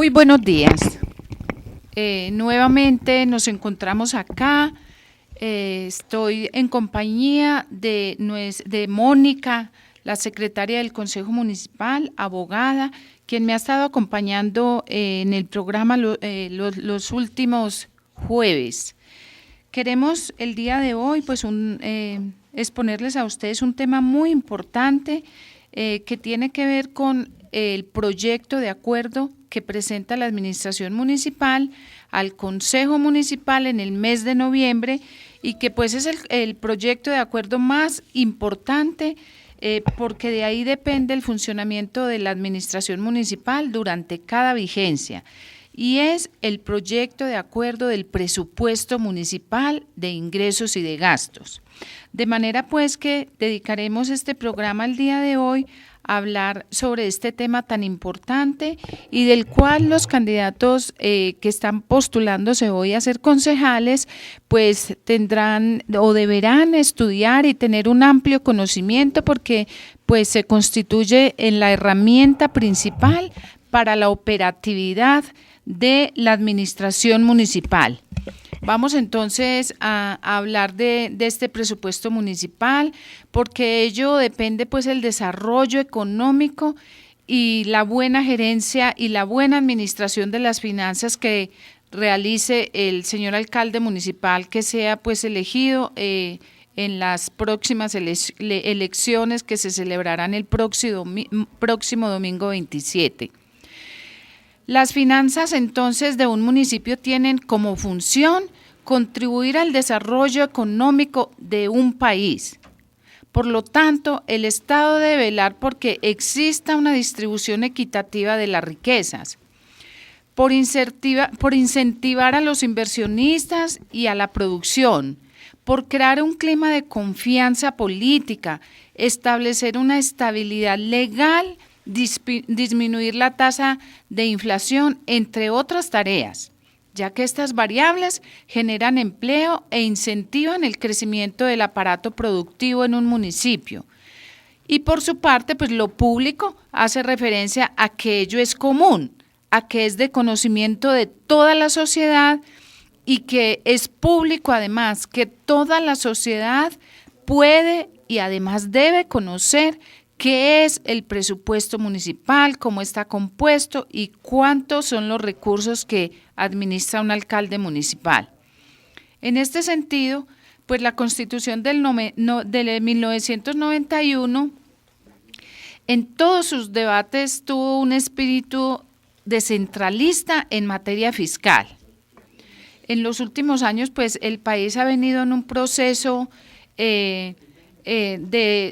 Muy buenos días. Nuevamente nos encontramos acá. Estoy en compañía de Mónica, la secretaria del Consejo Municipal, abogada, quien me ha estado acompañando en el programa los últimos jueves. Queremos el día de hoy pues exponerles a ustedes un tema muy importante que tiene que ver con el proyecto de acuerdo que presenta la Administración Municipal al Consejo Municipal en el mes de noviembre y que pues es el proyecto de acuerdo más importante porque de ahí depende el funcionamiento de la Administración Municipal durante cada vigencia. Y es el proyecto de acuerdo del presupuesto municipal de ingresos y de gastos. De manera pues que dedicaremos este programa el día de hoy a hablar sobre este tema tan importante y del cual los candidatos que están postulándose hoy a ser concejales pues tendrán o deberán estudiar y tener un amplio conocimiento porque pues se constituye en la herramienta principal para la operatividad de la administración municipal. Vamos entonces a hablar de este presupuesto municipal, porque ello depende pues el desarrollo económico y la buena gerencia y la buena administración de las finanzas que realice el señor alcalde municipal que sea pues elegido en las próximas elecciones que se celebrarán el próximo domingo 27. Las finanzas entonces de un municipio tienen como función contribuir al desarrollo económico de un país. Por lo tanto, el Estado debe velar porque exista una distribución equitativa de las riquezas, por incentivar a los inversionistas y a la producción, por crear un clima de confianza política, establecer una estabilidad legal, disminuir la tasa de inflación, entre otras tareas, ya que estas variables generan empleo e incentivan el crecimiento del aparato productivo en un municipio. Y por su parte, pues lo público hace referencia a que ello es común, a que es de conocimiento de toda la sociedad y que es público además, que toda la sociedad puede y además debe conocer qué es el presupuesto municipal, cómo está compuesto y cuántos son los recursos que administra un alcalde municipal. En este sentido, pues la Constitución de 1991 en todos sus debates tuvo un espíritu descentralista en materia fiscal. En los últimos años, pues el país ha venido en un proceso de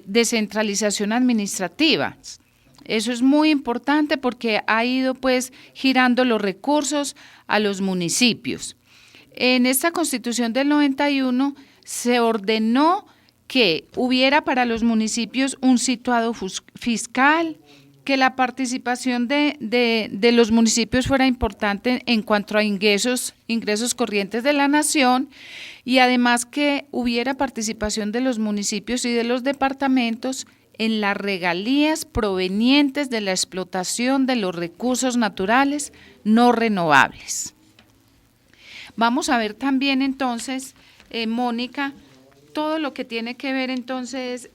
descentralización administrativa. Eso es muy importante porque ha ido pues girando los recursos a los municipios. En esta Constitución del 91 se ordenó que hubiera para los municipios un situado fiscal, que la participación de los municipios fuera importante en cuanto a ingresos corrientes de la nación y además que hubiera participación de los municipios y de los departamentos en las regalías provenientes de la explotación de los recursos naturales no renovables. Vamos a ver también entonces, Mónica, todo lo que tiene que ver entonces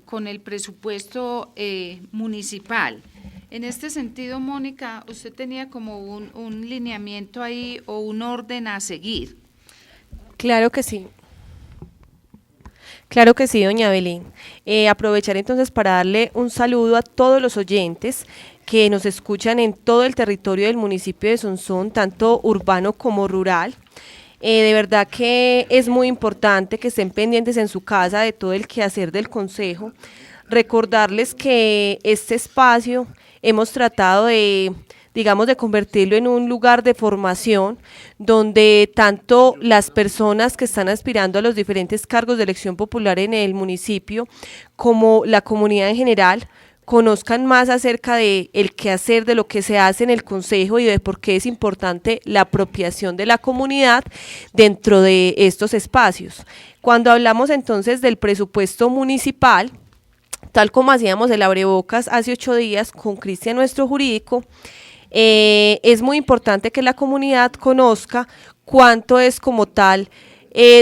con el presupuesto municipal. En este sentido, Mónica, usted tenía como un lineamiento ahí o un orden a seguir. Claro que sí, doña Belén. Aprovechar entonces para darle un saludo a todos los oyentes que nos escuchan en todo el territorio del municipio de Sonsón, tanto urbano como rural. De verdad que es muy importante que estén pendientes en su casa de todo el quehacer del consejo. Recordarles que este espacio hemos tratado de convertirlo en un lugar de formación donde tanto las personas que están aspirando a los diferentes cargos de elección popular en el municipio como la comunidad en general conozcan más acerca de el quehacer, de lo que se hace en el consejo y de por qué es importante la apropiación de la comunidad dentro de estos espacios. Cuando hablamos entonces del presupuesto municipal, tal como hacíamos el abrebocas hace 8 días con Cristian, nuestro jurídico, Es muy importante que la comunidad conozca cuánto es como tal,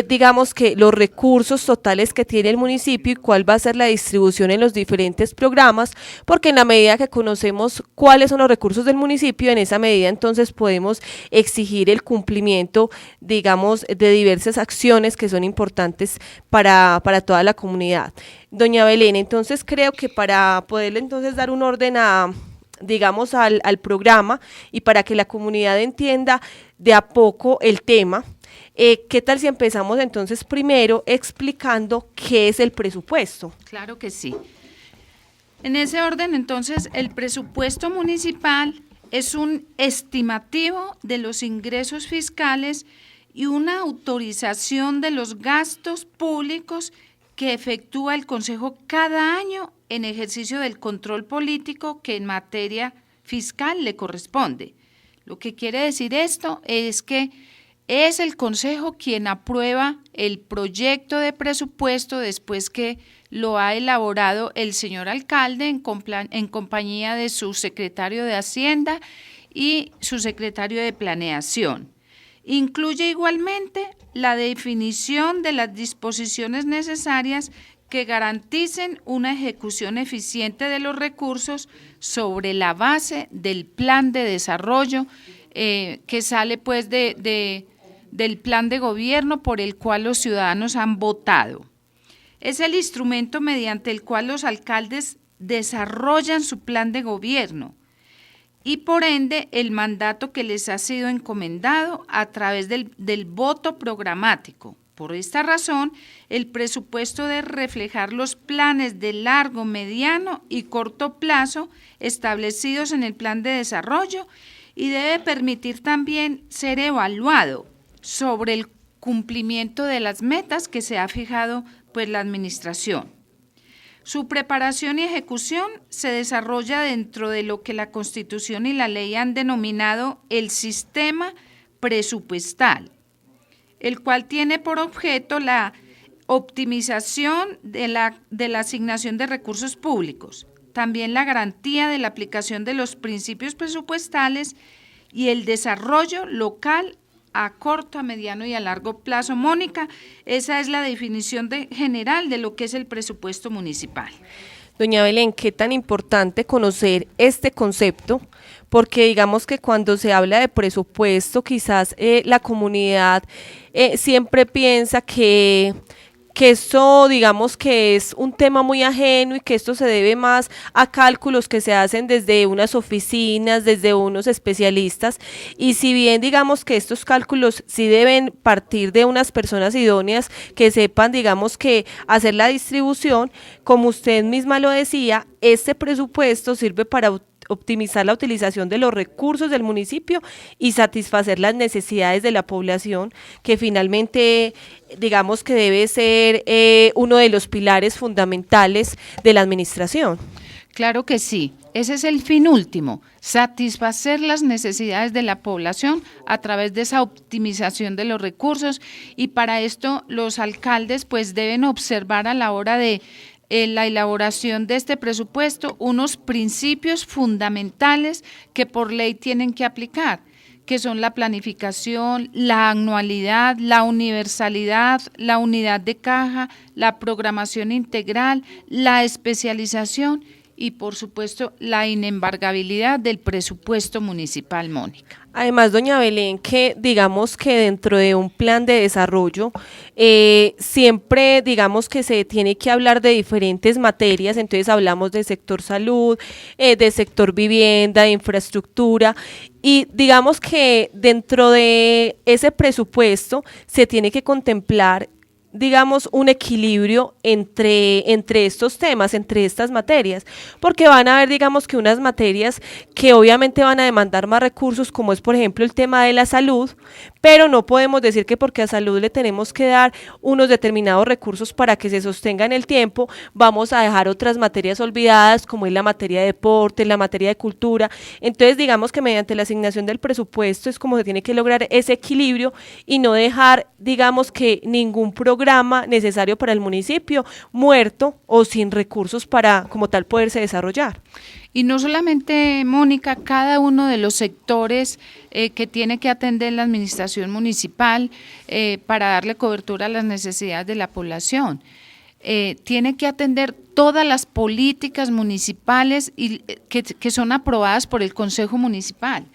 digamos que los recursos totales que tiene el municipio y cuál va a ser la distribución en los diferentes programas, porque en la medida que conocemos cuáles son los recursos del municipio, en esa medida entonces podemos exigir el cumplimiento, digamos, de diversas acciones que son importantes para toda la comunidad. Doña Belén, entonces creo que para poderle entonces dar un orden a, digamos, al programa y para que la comunidad entienda de a poco el tema, ¿qué tal si empezamos entonces primero explicando qué es el presupuesto? Claro que sí. En ese orden, entonces, el presupuesto municipal es un estimativo de los ingresos fiscales y una autorización de los gastos públicos que efectúa el Consejo cada año en ejercicio del control político que en materia fiscal le corresponde. Lo que quiere decir esto es que es el Consejo quien aprueba el proyecto de presupuesto después que lo ha elaborado el señor alcalde en compañía de su secretario de Hacienda y su secretario de Planeación. Incluye igualmente la definición de las disposiciones necesarias que garanticen una ejecución eficiente de los recursos sobre la base del plan de desarrollo que sale pues del plan de gobierno por el cual los ciudadanos han votado. Es el instrumento mediante el cual los alcaldes desarrollan su plan de gobierno y por ende el mandato que les ha sido encomendado a través del voto programático. Por esta razón, el presupuesto debe reflejar los planes de largo, mediano y corto plazo establecidos en el plan de desarrollo y debe permitir también ser evaluado sobre el cumplimiento de las metas que se ha fijado pues la administración. Su preparación y ejecución se desarrolla dentro de lo que la Constitución y la ley han denominado el sistema presupuestal, el cual tiene por objeto la optimización de la asignación de recursos públicos, también la garantía de la aplicación de los principios presupuestales y el desarrollo local a corto, a mediano y a largo plazo. Mónica, esa es la definición general de lo que es el presupuesto municipal. Doña Belén, qué tan importante conocer este concepto, porque digamos que cuando se habla de presupuesto, quizás la comunidad siempre piensa que esto, digamos que es un tema muy ajeno y que esto se debe más a cálculos que se hacen desde unas oficinas, desde unos especialistas, y si bien digamos que estos cálculos sí deben partir de unas personas idóneas que sepan, digamos que hacer la distribución, como usted misma lo decía, este presupuesto sirve para optimizar la utilización de los recursos del municipio y satisfacer las necesidades de la población, que finalmente digamos que debe ser uno de los pilares fundamentales de la administración. Claro que sí, ese es el fin último, satisfacer las necesidades de la población a través de esa optimización de los recursos, y para esto los alcaldes pues deben observar a la hora de la elaboración de este presupuesto unos principios fundamentales que por ley tienen que aplicar, que son la planificación, la anualidad, la universalidad, la unidad de caja, la programación integral, la especialización y, por supuesto, la inembargabilidad del presupuesto municipal, Mónica. Además, doña Belén, que digamos que dentro de un plan de desarrollo, siempre digamos que se tiene que hablar de diferentes materias, entonces hablamos del sector salud, del sector vivienda, de infraestructura, y digamos que dentro de ese presupuesto se tiene que contemplar, digamos, un equilibrio entre estos temas, entre estas materias, porque van a haber, digamos, que unas materias que obviamente van a demandar más recursos, como es, por ejemplo, el tema de la salud, pero no podemos decir que porque a salud le tenemos que dar unos determinados recursos para que se sostenga en el tiempo, vamos a dejar otras materias olvidadas, como es la materia de deporte, la materia de cultura. Entonces, digamos que mediante la asignación del presupuesto es como se tiene que lograr ese equilibrio y no dejar, digamos, que ningún programa programa necesario para el municipio muerto o sin recursos para como tal poderse desarrollar. Y no solamente, Mónica, cada uno de los sectores que tiene que atender la administración municipal para darle cobertura a las necesidades de la población. Tiene que atender todas las políticas municipales que son aprobadas por el Consejo Municipal.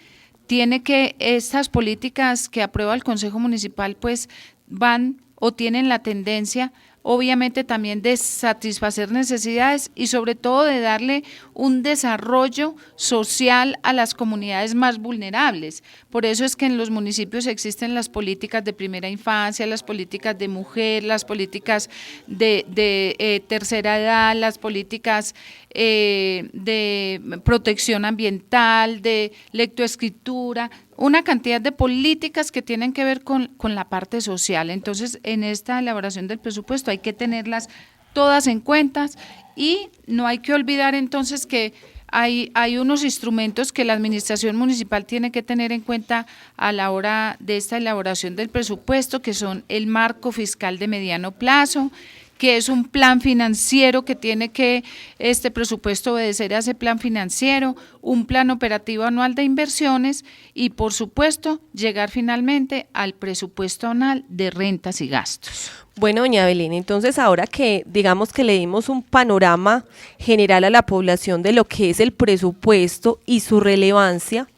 Tiene que, estas políticas que aprueba el Consejo Municipal, pues van o tienen la tendencia, obviamente también de satisfacer necesidades y sobre todo de darle un desarrollo social a las comunidades más vulnerables. Por eso es que en los municipios existen las políticas de primera infancia, las políticas de mujer, las políticas de tercera edad, las políticas de protección ambiental, de lectoescritura, una cantidad de políticas que tienen que ver con la parte social. Entonces, en esta elaboración del presupuesto hay que tenerlas todas en cuenta y no hay que olvidar entonces que hay unos instrumentos que la administración municipal tiene que tener en cuenta a la hora de esta elaboración del presupuesto, que son el marco fiscal de mediano plazo, que es un plan financiero que tiene que este presupuesto obedecer a ese plan financiero, un plan operativo anual de inversiones y, por supuesto, llegar finalmente al presupuesto anual de rentas y gastos. Bueno, doña Belén, entonces ahora que digamos que le dimos un panorama general a la población de lo que es el presupuesto y su relevancia,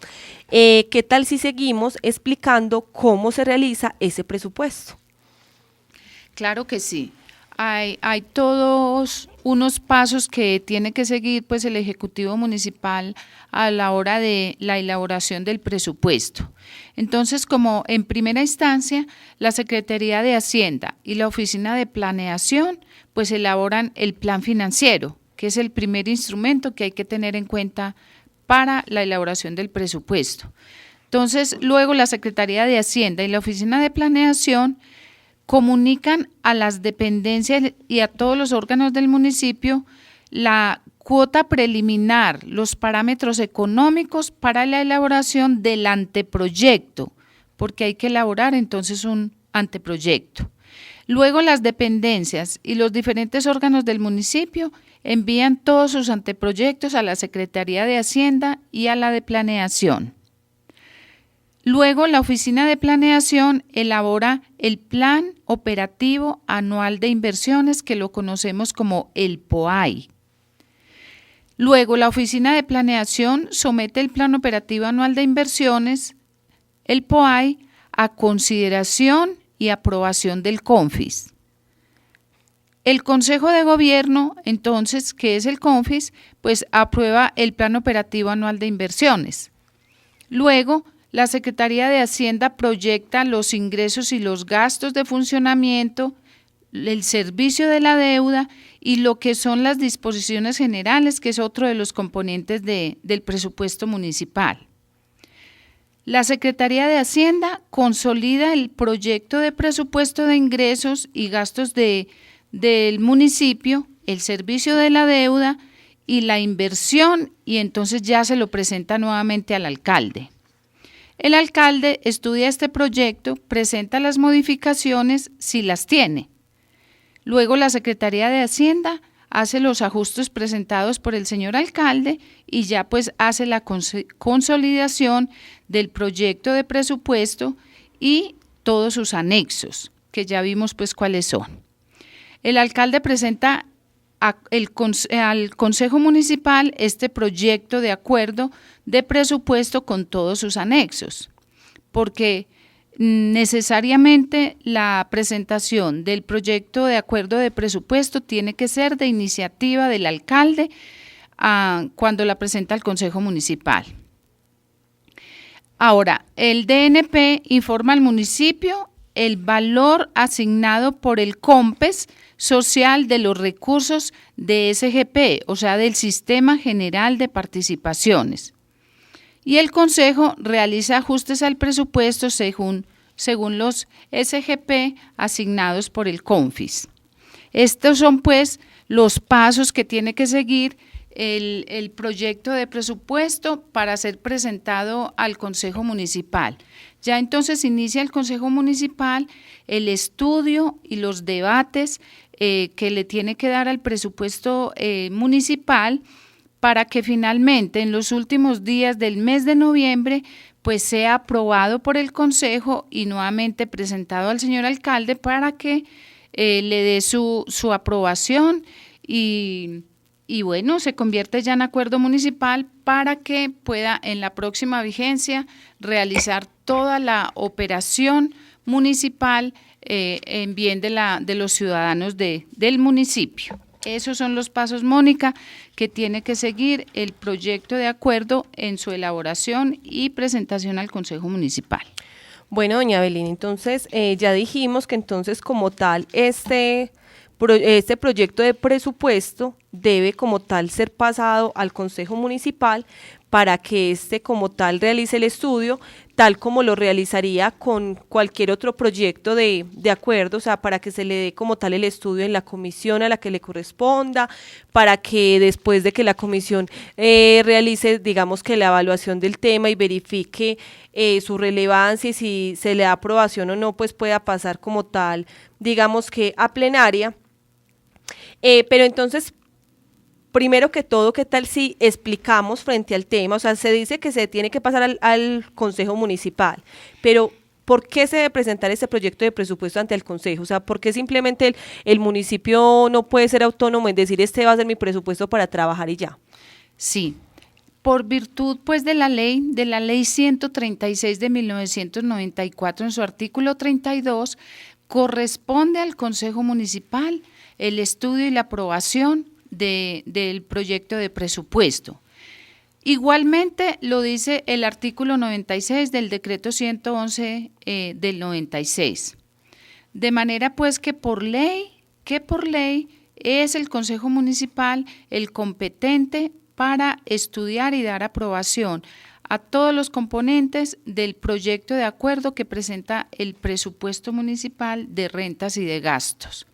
¿qué tal si seguimos explicando cómo se realiza ese presupuesto? Claro que sí. Hay todos unos pasos que tiene que seguir pues el Ejecutivo Municipal a la hora de la elaboración del presupuesto. Entonces, como en primera instancia, la Secretaría de Hacienda y la Oficina de Planeación pues elaboran el plan financiero, que es el primer instrumento que hay que tener en cuenta para la elaboración del presupuesto. Entonces, luego la Secretaría de Hacienda y la Oficina de Planeación comunican a las dependencias y a todos los órganos del municipio la cuota preliminar, los parámetros económicos para la elaboración del anteproyecto, porque hay que elaborar entonces un anteproyecto. Luego las dependencias y los diferentes órganos del municipio envían todos sus anteproyectos a la Secretaría de Hacienda y a la de Planeación. Luego, la Oficina de Planeación elabora el Plan Operativo Anual de Inversiones, que lo conocemos como el POAI. Luego, la Oficina de Planeación somete el Plan Operativo Anual de Inversiones, el POAI, a consideración y aprobación del CONFIS. El Consejo de Gobierno, entonces, que es el CONFIS, pues aprueba el Plan Operativo Anual de Inversiones. Luego, la Secretaría de Hacienda proyecta los ingresos y los gastos de funcionamiento, el servicio de la deuda y lo que son las disposiciones generales, que es otro de los componentes del presupuesto municipal. La Secretaría de Hacienda consolida el proyecto de presupuesto de ingresos y gastos del municipio, el servicio de la deuda y la inversión, y entonces ya se lo presenta nuevamente al alcalde. El alcalde estudia este proyecto, presenta las modificaciones si las tiene. Luego la Secretaría de Hacienda hace los ajustes presentados por el señor alcalde y ya pues hace la consolidación del proyecto de presupuesto y todos sus anexos, que ya vimos pues cuáles son. El alcalde presenta al Consejo Municipal este proyecto de acuerdo de presupuesto con todos sus anexos, porque necesariamente la presentación del proyecto de acuerdo de presupuesto tiene que ser de iniciativa del alcalde cuando la presenta al Consejo Municipal. Ahora, el DNP informa al municipio el valor asignado por el COMPES social de los recursos de SGP, o sea, del Sistema General de Participaciones. Y el Consejo realiza ajustes al presupuesto según los SGP asignados por el CONFIS. Estos son pues los pasos que tiene que seguir el proyecto de presupuesto para ser presentado al Consejo Municipal. Ya entonces inicia el Consejo Municipal el estudio y los debates que le tiene que dar al presupuesto municipal para que finalmente en los últimos días del mes de noviembre pues sea aprobado por el Consejo y nuevamente presentado al señor alcalde para que le dé su aprobación y bueno, se convierte ya en acuerdo municipal para que pueda en la próxima vigencia realizar toda la operación municipal en bien de los ciudadanos del municipio. Esos son los pasos, Mónica, que tiene que seguir el proyecto de acuerdo en su elaboración y presentación al Consejo Municipal. Bueno, doña Belén, entonces ya dijimos que entonces como tal este proyecto de presupuesto debe como tal ser pasado al Consejo Municipal para que éste como tal realice el estudio, tal como lo realizaría con cualquier otro proyecto de acuerdo, o sea, para que se le dé como tal el estudio en la comisión a la que le corresponda, para que después de que la comisión realice, digamos que la evaluación del tema y verifique su relevancia y si se le da aprobación o no, pues pueda pasar como tal, digamos que a plenaria. Pero entonces, primero que todo, ¿qué tal si explicamos frente al tema? O sea, se dice que se tiene que pasar al Consejo Municipal, pero ¿por qué se debe presentar este proyecto de presupuesto ante el Consejo? O sea, ¿por qué simplemente el municipio no puede ser autónomo en decir este va a ser mi presupuesto para trabajar y ya? Sí, por virtud pues de la ley 136 de 1994 en su artículo 32, corresponde al Consejo Municipal el estudio y la aprobación del proyecto de presupuesto. Igualmente lo dice el artículo 96 del decreto 111 del 96. De manera pues que por ley es el Consejo Municipal el competente para estudiar y dar aprobación a todos los componentes del proyecto de acuerdo que presenta el presupuesto municipal de rentas y de gastos.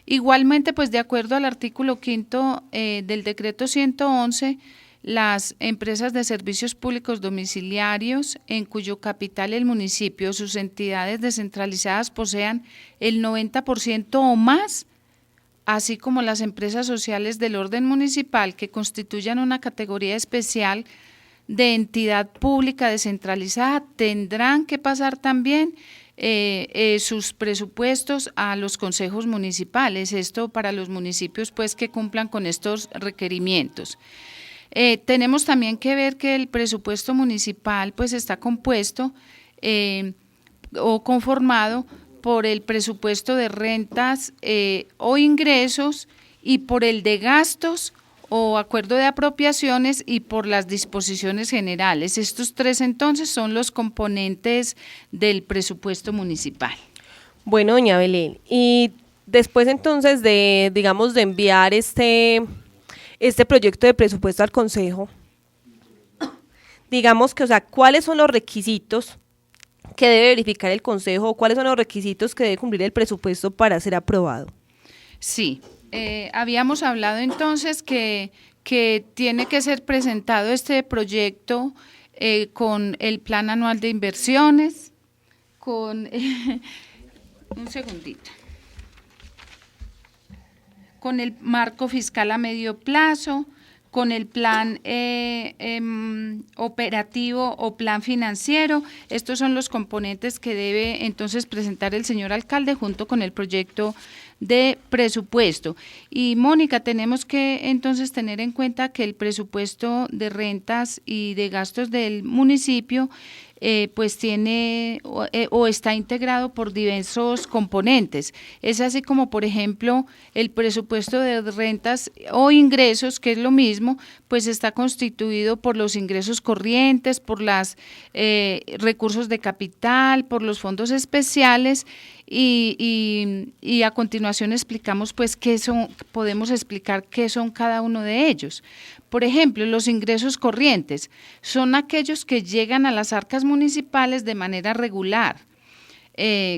Igualmente, pues de acuerdo al artículo 5 del decreto 111, las empresas de servicios públicos domiciliarios en cuyo capital el municipio o sus entidades descentralizadas posean el 90% o más, así como las empresas sociales del orden municipal que constituyan una categoría especial de entidad pública descentralizada, tendrán que pasar también sus presupuestos a los consejos municipales, esto para los municipios pues que cumplan con estos requerimientos. Tenemos también que ver que el presupuesto municipal pues está compuesto o conformado por el presupuesto de rentas o ingresos y por el de gastos o acuerdo de apropiaciones y por las disposiciones generales. Estos tres entonces son los componentes del presupuesto municipal. Bueno, doña Belén, y después entonces de, digamos, de enviar este proyecto de presupuesto al Consejo, digamos que, o sea, ¿cuáles son los requisitos que debe verificar el Consejo o cuáles son los requisitos que debe cumplir el presupuesto para ser aprobado? Sí. Habíamos hablado entonces que tiene que ser presentado este proyecto con el plan anual de inversiones, con un segundito, con el marco fiscal a medio plazo, con el plan operativo o plan financiero. Estos son los componentes que debe entonces presentar el señor alcalde junto con el proyecto de presupuesto. Y Mónica, tenemos que entonces tener en cuenta que el presupuesto de rentas y de gastos del municipio pues tiene o está integrado por diversos componentes. Es así como, por ejemplo, el presupuesto de rentas o ingresos, que es lo mismo, pues está constituido por los ingresos corrientes, por los recursos de capital, por los fondos especiales y a continuación explicamos pues podemos explicar qué son cada uno de ellos. Por ejemplo, los ingresos corrientes son aquellos que llegan a las arcas municipales de manera regular,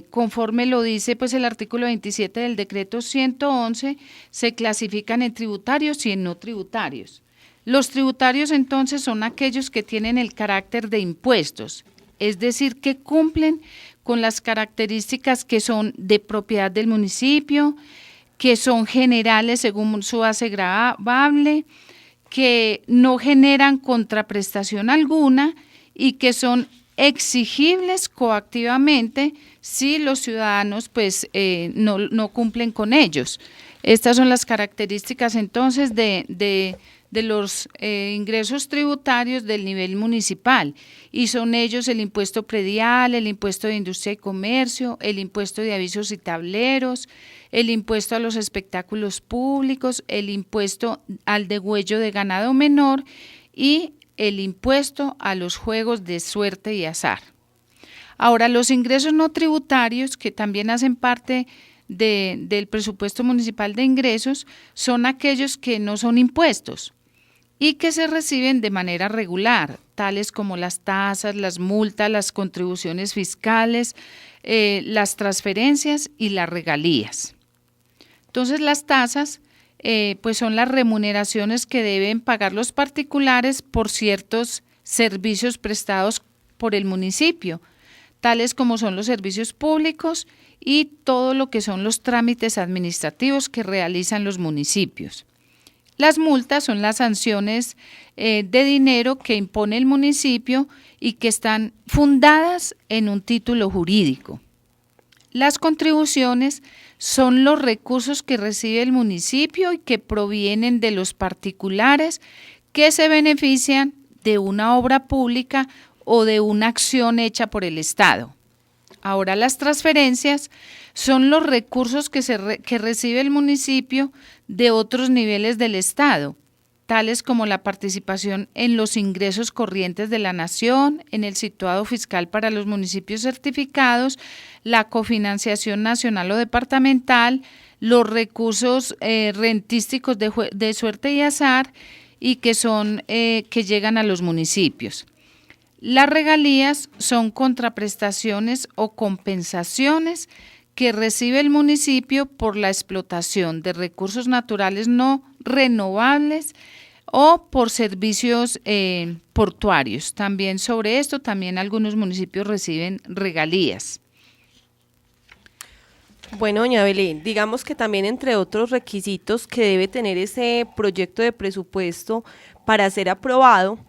conforme lo dice pues el artículo 27 del decreto 111, se clasifican en tributarios y en no tributarios. Los tributarios entonces son aquellos que tienen el carácter de impuestos, es decir, que cumplen con las características que son de propiedad del municipio, que son generales según su base gravable, que no generan contraprestación alguna y que son exigibles coactivamente si los ciudadanos pues no cumplen con ellos. Estas son las características entonces de los ingresos tributarios del nivel municipal, y son ellos el impuesto predial, el impuesto de industria y comercio, el impuesto de avisos y tableros, el impuesto a los espectáculos públicos, el impuesto al degüello de ganado menor y el impuesto a los juegos de suerte y azar. Ahora, los ingresos no tributarios, que también hacen parte del presupuesto municipal de ingresos, son aquellos que no son impuestos y que se reciben de manera regular, tales como las tasas, las multas, las contribuciones fiscales, las transferencias y las regalías. Entonces, las tasas pues son las remuneraciones que deben pagar los particulares por ciertos servicios prestados por el municipio, tales como son los servicios públicos y todo lo que son los trámites administrativos que realizan los municipios. Las multas son las sanciones de dinero que impone el municipio y que están fundadas en un título jurídico. Las contribuciones son los recursos que recibe el municipio y que provienen de los particulares que se benefician de una obra pública o de una acción hecha por el Estado. Ahora, las transferencias son los recursos que recibe el municipio de otros niveles del Estado, tales como la participación en los ingresos corrientes de la Nación, en el situado fiscal para los municipios certificados, la cofinanciación nacional o departamental, los recursos rentísticos de suerte y azar y que llegan a los municipios. Las regalías son contraprestaciones o compensaciones que recibe el municipio por la explotación de recursos naturales no renovables o por servicios portuarios. También sobre esto, también algunos municipios reciben regalías. Bueno, doña Belén, digamos que también entre otros requisitos que debe tener ese proyecto de presupuesto para ser aprobado,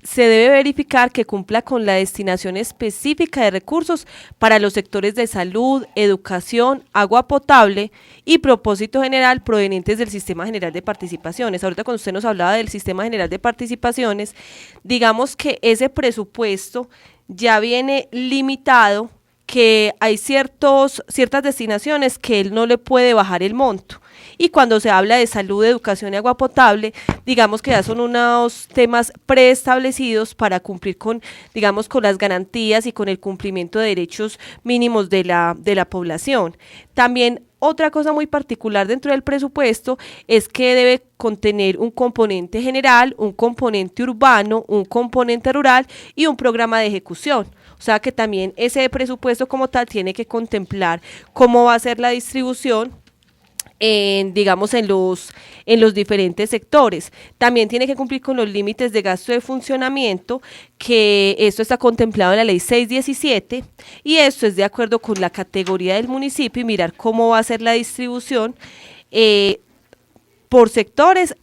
se debe verificar que cumpla con la destinación específica de recursos para los sectores de salud, educación, agua potable y propósito general provenientes del Sistema General de Participaciones. Ahorita cuando usted nos hablaba del Sistema General de Participaciones, digamos que ese presupuesto ya viene limitado, que hay ciertas destinaciones que él no le puede bajar el monto. Y cuando se habla de salud, educación y agua potable, digamos que ya son unos temas preestablecidos para cumplir con las garantías y con el cumplimiento de derechos mínimos de la población. También otra cosa muy particular dentro del presupuesto es que debe contener un componente general, un componente urbano, un componente rural y un programa de ejecución. O sea que también ese presupuesto como tal tiene que contemplar cómo va a ser la distribución en los diferentes sectores. También tiene que cumplir con los límites de gasto de funcionamiento, que esto está contemplado en la ley 617, y esto es de acuerdo con la categoría del municipio y mirar cómo va a ser la distribución por sectores,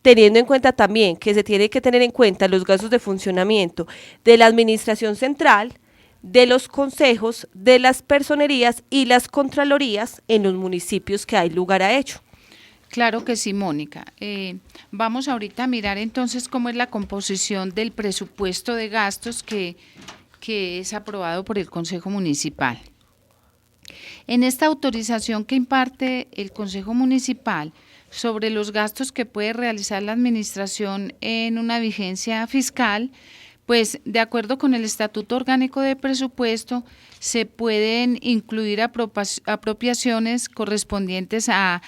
teniendo en cuenta también que se tiene que tener en cuenta los gastos de funcionamiento de la administración central, de los consejos, de las personerías y las contralorías en los municipios que hay lugar a ello. Claro que sí, Mónica. Vamos ahorita a mirar entonces cómo es la composición del presupuesto de gastos que es aprobado por el Consejo Municipal. En esta autorización que imparte el Consejo Municipal sobre los gastos que puede realizar la administración en una vigencia fiscal, pues de acuerdo con el Estatuto Orgánico de Presupuesto, se pueden incluir apropiaciones correspondientes a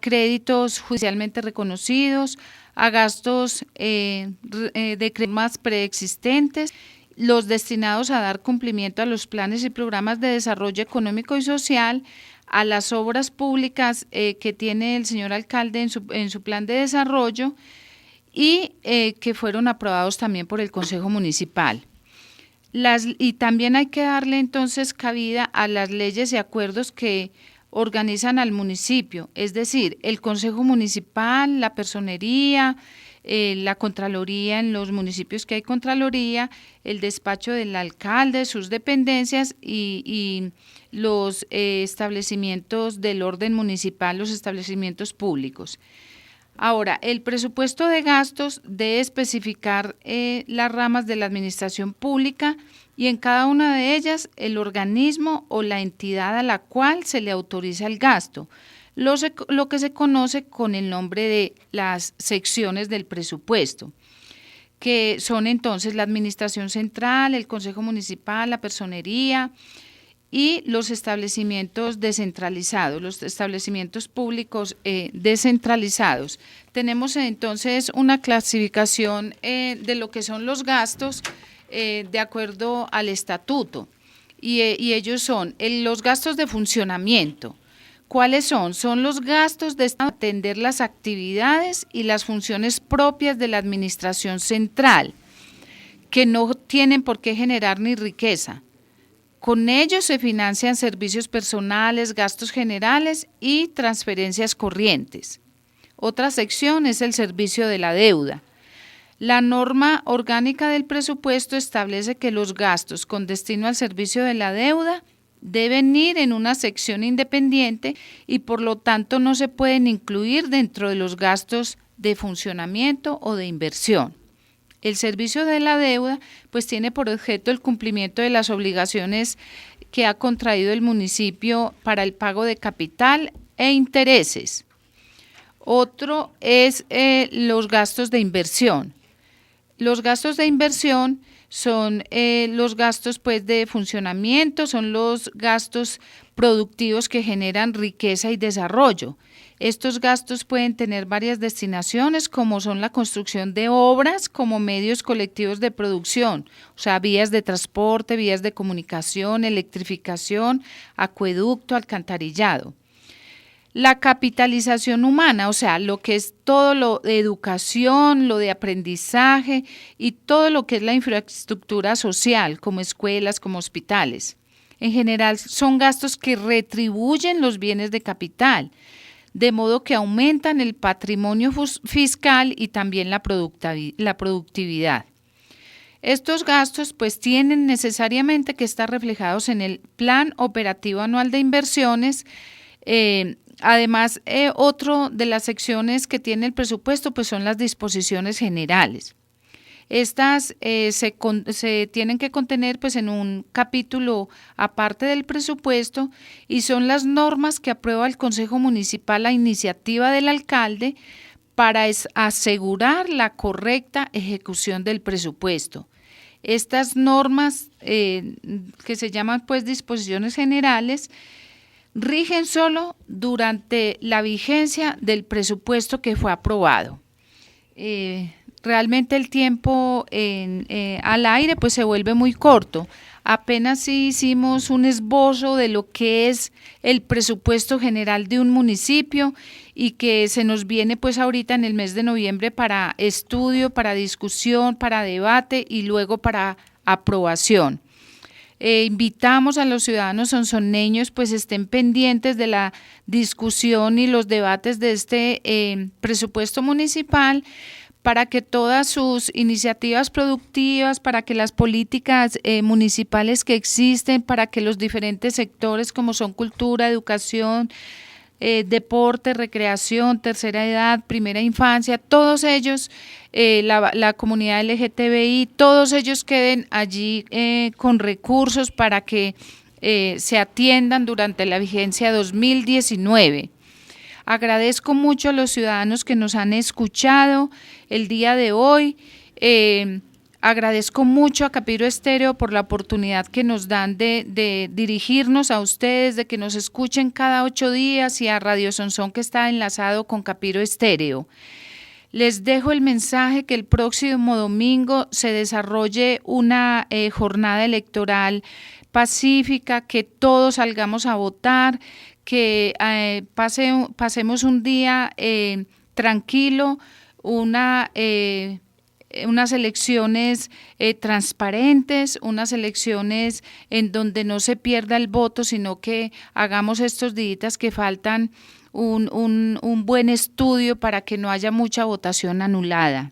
créditos judicialmente reconocidos, a gastos de cremas preexistentes, los destinados a dar cumplimiento a los planes y programas de desarrollo económico y social, a las obras públicas que tiene el señor alcalde en su plan de desarrollo, y que fueron aprobados también por el Consejo Municipal. Y también hay que darle entonces cabida a las leyes y acuerdos que organizan al municipio, es decir, el Consejo Municipal, la Personería, la Contraloría en los municipios que hay Contraloría, el despacho del alcalde, sus dependencias y los establecimientos del orden municipal, los establecimientos públicos. Ahora, el presupuesto de gastos debe especificar las ramas de la administración pública y en cada una de ellas el organismo o la entidad a la cual se le autoriza el gasto, lo que se conoce con el nombre de las secciones del presupuesto, que son entonces la administración central, el consejo municipal, la personería y los establecimientos descentralizados, los establecimientos públicos descentralizados. Tenemos entonces una clasificación de lo que son los gastos de acuerdo al estatuto y ellos son los gastos de funcionamiento. ¿Cuáles son? Son los gastos de atender las actividades y las funciones propias de la administración central, que no tienen por qué generar ni riqueza. Con ellos se financian servicios personales, gastos generales y transferencias corrientes. Otra sección es el servicio de la deuda. La norma orgánica del presupuesto establece que los gastos con destino al servicio de la deuda deben ir en una sección independiente y por lo tanto no se pueden incluir dentro de los gastos de funcionamiento o de inversión. El servicio de la deuda pues tiene por objeto el cumplimiento de las obligaciones que ha contraído el municipio para el pago de capital e intereses. Otro es los gastos de inversión. Los gastos de inversión son los gastos pues de funcionamiento, son los gastos productivos que generan riqueza y desarrollo. Estos gastos pueden tener varias destinaciones, como son la construcción de obras como medios colectivos de producción, o sea, vías de transporte, vías de comunicación, electrificación, acueducto, alcantarillado. La capitalización humana, o sea, lo que es todo lo de educación, lo de aprendizaje y todo lo que es la infraestructura social, como escuelas, como hospitales. En general, son gastos que retribuyen los bienes de capital, de modo que aumentan el patrimonio fiscal y también la productividad. Estos gastos pues tienen necesariamente que estar reflejados en el Plan Operativo Anual de Inversiones. Además, otro de las secciones que tiene el presupuesto pues son las disposiciones generales. Estas se tienen que contener pues en un capítulo aparte del presupuesto y son las normas que aprueba el Consejo Municipal a iniciativa del alcalde para asegurar la correcta ejecución del presupuesto. Estas normas que se llaman pues disposiciones generales rigen solo durante la vigencia del presupuesto que fue aprobado. Realmente el tiempo al aire pues se vuelve muy corto. Apenas sí hicimos un esbozo de lo que es el presupuesto general de un municipio y que se nos viene pues ahorita en el mes de noviembre para estudio, para discusión, para debate y luego para aprobación. Invitamos a los ciudadanos sonsoneños pues estén pendientes de la discusión y los debates de este presupuesto municipal para que todas sus iniciativas productivas, para que las políticas municipales que existen, para que los diferentes sectores como son cultura, educación, deporte, recreación, tercera edad, primera infancia, todos ellos, la comunidad LGTBI, todos ellos queden allí con recursos para que se atiendan durante la vigencia 2019. Agradezco mucho a los ciudadanos que nos han escuchado el día de hoy. Agradezco mucho a Capiro Estéreo por la oportunidad que nos dan de dirigirnos a ustedes, de que nos escuchen cada 8 días y a Radio Sonsón que está enlazado con Capiro Estéreo. Les dejo el mensaje que el próximo domingo se desarrolle una jornada electoral pacífica, que todos salgamos a votar, que pasemos un día tranquilo, una unas elecciones transparentes, unas elecciones en donde no se pierda el voto, sino que hagamos estos días que faltan un buen estudio para que no haya mucha votación anulada.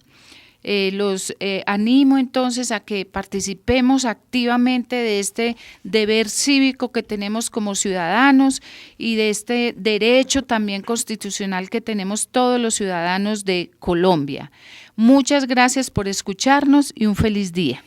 Los animo entonces a que participemos activamente de este deber cívico que tenemos como ciudadanos y de este derecho también constitucional que tenemos todos los ciudadanos de Colombia. Muchas gracias por escucharnos y un feliz día.